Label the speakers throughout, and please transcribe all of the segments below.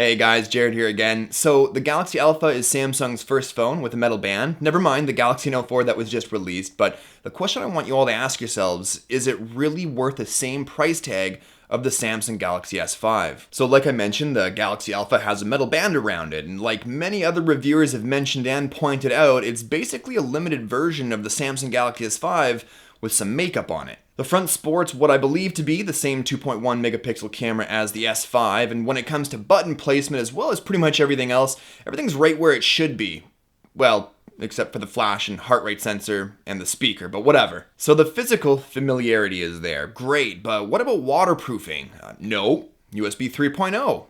Speaker 1: Hey guys, Jared here again. So the Galaxy Alpha is Samsung's first phone with a metal band. Never mind the Galaxy Note 4 that was just released, but the question I want you all to ask yourselves, is it really worth the same price tag of the Samsung Galaxy S5? So like I mentioned, the Galaxy Alpha has a metal band around it, and like many other reviewers have mentioned and pointed out, it's basically a limited version of the Samsung Galaxy S5 with some makeup on it. The front sports what I believe to be the same 2.1 megapixel camera as the S5, and when it comes to button placement as well as pretty much everything else, everything's right where it should be. Well, except for the flash and heart rate sensor and the speaker, but whatever. So the physical familiarity is there, great, but what about waterproofing? No. USB 3.0?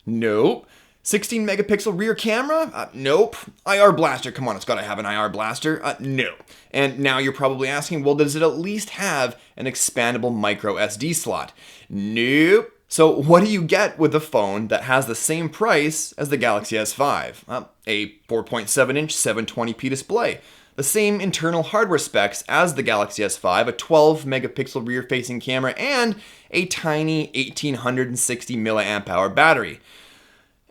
Speaker 1: Nope. 16 megapixel rear camera? Nope. IR blaster, come on, it's gotta have an IR blaster. No. And now you're probably asking, well, does it at least have an expandable micro SD slot? Nope. So what do you get with a phone that has the same price as the Galaxy S5? A 4.7-inch 720p display. The same internal hardware specs as the Galaxy S5, a 12 megapixel rear-facing camera, and a tiny 1860 milliamp hour battery.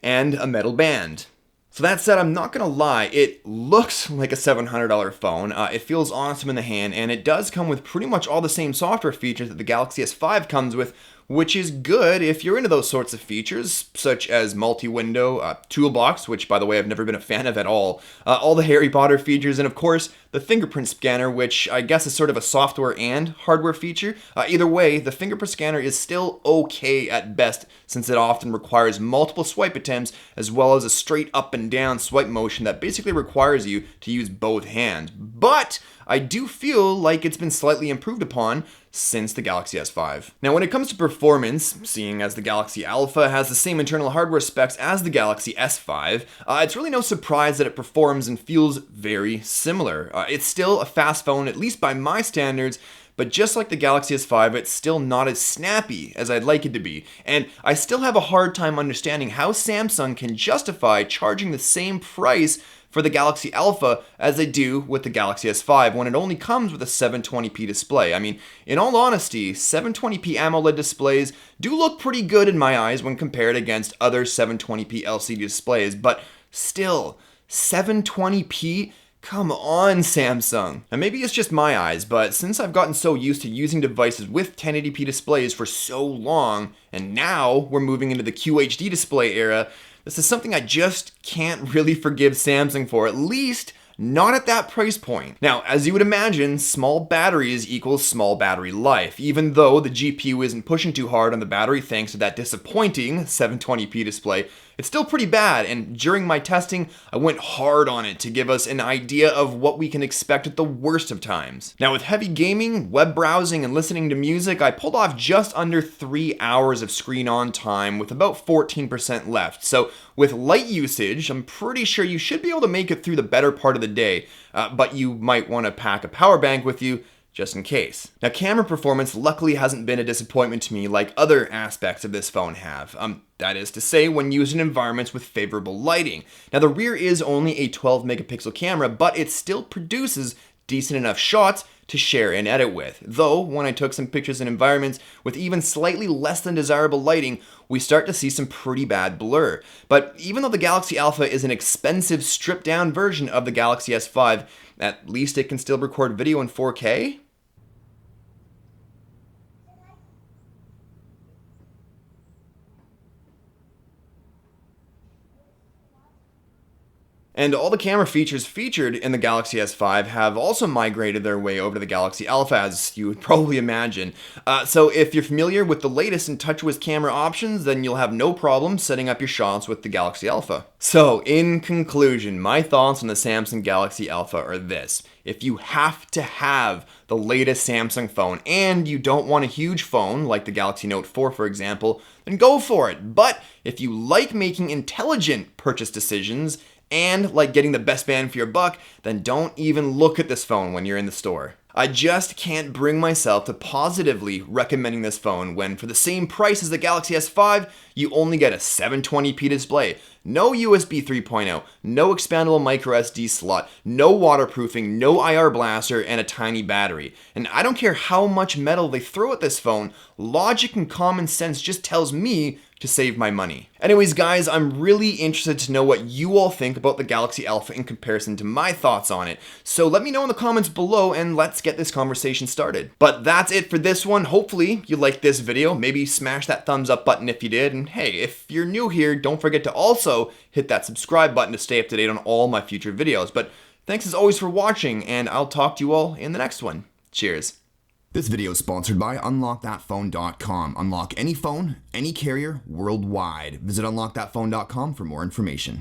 Speaker 1: And a metal band. So that said, I'm not gonna lie, it looks like a $700 phone. It feels awesome in the hand, and it does come with pretty much all the same software features that the Galaxy S5 comes with, which is good if you're into those sorts of features, such as multi-window, toolbox, which by the way I've never been a fan of at all the Harry Potter features, and of course the fingerprint scanner, which I guess is sort of a software and hardware feature. Either way, the fingerprint scanner is still okay at best, since it often requires multiple swipe attempts as well as a straight up and down swipe motion that basically requires you to use both hands. But I do feel like it's been slightly improved upon since the Galaxy S5. Now when it comes to performance, seeing as the Galaxy Alpha has the same internal hardware specs as the Galaxy S5, it's really no surprise that it performs and feels very similar. It's still a fast phone, at least by my standards, but just like the Galaxy S5, it's still not as snappy as I'd like it to be. And I still have a hard time understanding how Samsung can justify charging the same price for the Galaxy Alpha as they do with the Galaxy S5 when it only comes with a 720p display. I mean, in all honesty, 720p AMOLED displays do look pretty good in my eyes when compared against other 720p LCD displays, but still, 720p? Come on, Samsung. And maybe it's just my eyes, but since I've gotten so used to using devices with 1080p displays for so long, and now we're moving into the QHD display era, this is something I just can't really forgive Samsung for, at least not at that price point. Now, as you would imagine, small batteries equals small battery life. Even though the GPU isn't pushing too hard on the battery thanks to that disappointing 720p display, it's still pretty bad, and during my testing, I went hard on it to give us an idea of what we can expect at the worst of times. Now with heavy gaming, web browsing, and listening to music, I pulled off just under 3 hours of screen on time with about 14% left. So with light usage, I'm pretty sure you should be able to make it through the better part of the day, but you might want to pack a power bank with you just in case. Now camera performance luckily hasn't been a disappointment to me like other aspects of this phone have. That is to say, when used in environments with favorable lighting. Now the rear is only a 12 megapixel camera, but it still produces decent enough shots to share and edit with. Though, when I took some pictures in environments with even slightly less than desirable lighting, we start to see some pretty bad blur. But even though the Galaxy Alpha is an expensive stripped down version of the Galaxy S5, at least it can still record video in 4K? And all the camera features featured in the Galaxy S5 have also migrated their way over to the Galaxy Alpha, as you would probably imagine. So if you're familiar with the latest in TouchWiz camera options, then you'll have no problem setting up your shots with the Galaxy Alpha. So in conclusion, my thoughts on the Samsung Galaxy Alpha are this. If you have to have the latest Samsung phone and you don't want a huge phone like the Galaxy Note 4 for example, then go for it. But if you like making intelligent purchase decisions and like getting the best bang for your buck, then don't even look at this phone when you're in the store. I just can't bring myself to positively recommending this phone when for the same price as the Galaxy S5, you only get a 720p display, no USB 3.0, no expandable micro SD slot, no waterproofing, no IR blaster, and a tiny battery. And I don't care how much metal they throw at this phone, logic and common sense just tells me to save my money. Anyways, guys, I'm really interested to know what you all think about the Galaxy Alpha in comparison to my thoughts on it. So let me know in the comments below and let's get this conversation started. But that's it for this one. Hopefully you liked this video. Maybe smash that thumbs up button if you did. And hey, if you're new here, don't forget to also hit that subscribe button to stay up to date on all my future videos. But thanks as always for watching, and I'll talk to you all in the next one. Cheers.
Speaker 2: This video is sponsored by UnlockThatPhone.com. Unlock any phone, any carrier, worldwide. Visit UnlockThatPhone.com for more information.